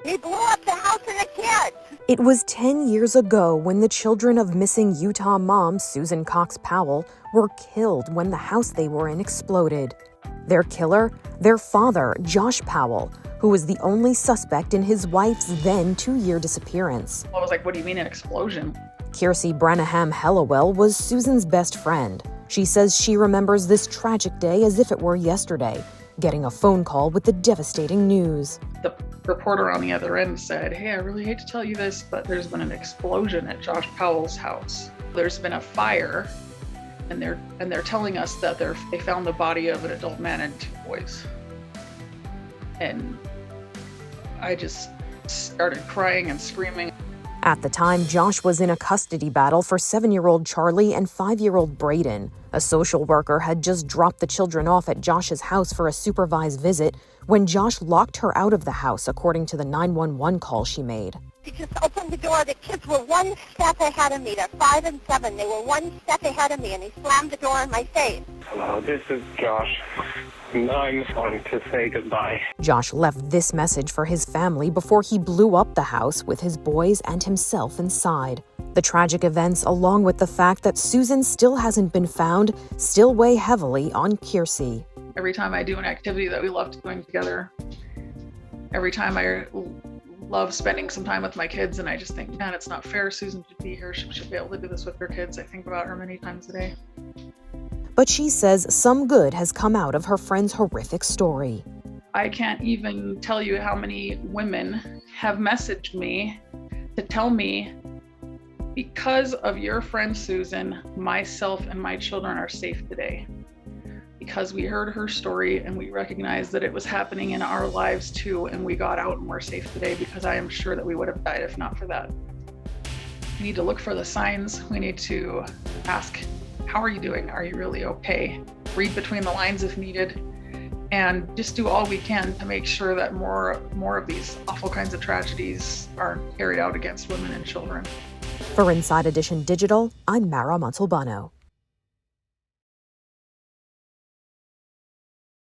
He blew up the house and the kids. It was 10 years ago when the children of missing Utah mom Susan Cox Powell were killed when the house they were in exploded. Their killer, their father, Josh Powell, who was the only suspect in his wife's then 2-year disappearance. I was like, what do you mean an explosion? Kiirsi Branaham Hellewell was Susan's best friend. She says she remembers this tragic day as if it were yesterday, getting a phone call with the devastating news. The reporter on the other end said, hey, I really hate to tell you this, but there's been an explosion at Josh Powell's house. There's been a fire, and they're telling us that they found the body of an adult man and 2 boys. And I just started crying and screaming. At the time, Josh was in a custody battle for 7-year-old Charlie and 5-year-old Braden. A social worker had just dropped the children off at Josh's house for a supervised visit when Josh locked her out of the house, according to the 911 call she made. He just opened the door. The kids were 1 step ahead of me. They're 5 and 7. They were 1 step ahead of me, and he slammed the door in my face. Hello, this is Josh. I'm calling to say goodbye. Josh left this message for his family before he blew up the house with his boys and himself inside. The tragic events, along with the fact that Susan still hasn't been found, still weigh heavily on Kiirsi. Every time I do an activity that we love doing together, every time I love spending some time with my kids, and I just think, man, it's not fair. Susan should be here. She should be able to do this with her kids. I think about her many times a day. But she says some good has come out of her friend's horrific story. I can't even tell you how many women have messaged me to tell me, because of your friend Susan, myself and my children are safe today. Because we heard her story and we recognized that it was happening in our lives too, and we got out and we're safe today, because I am sure that we would have died if not for that. We need to look for the signs. We need to ask, how are you doing? Are you really okay? Read between the lines if needed, and just do all we can to make sure that more of these awful kinds of tragedies are carried out against women and children. For Inside Edition Digital, I'm Mara Montalbano.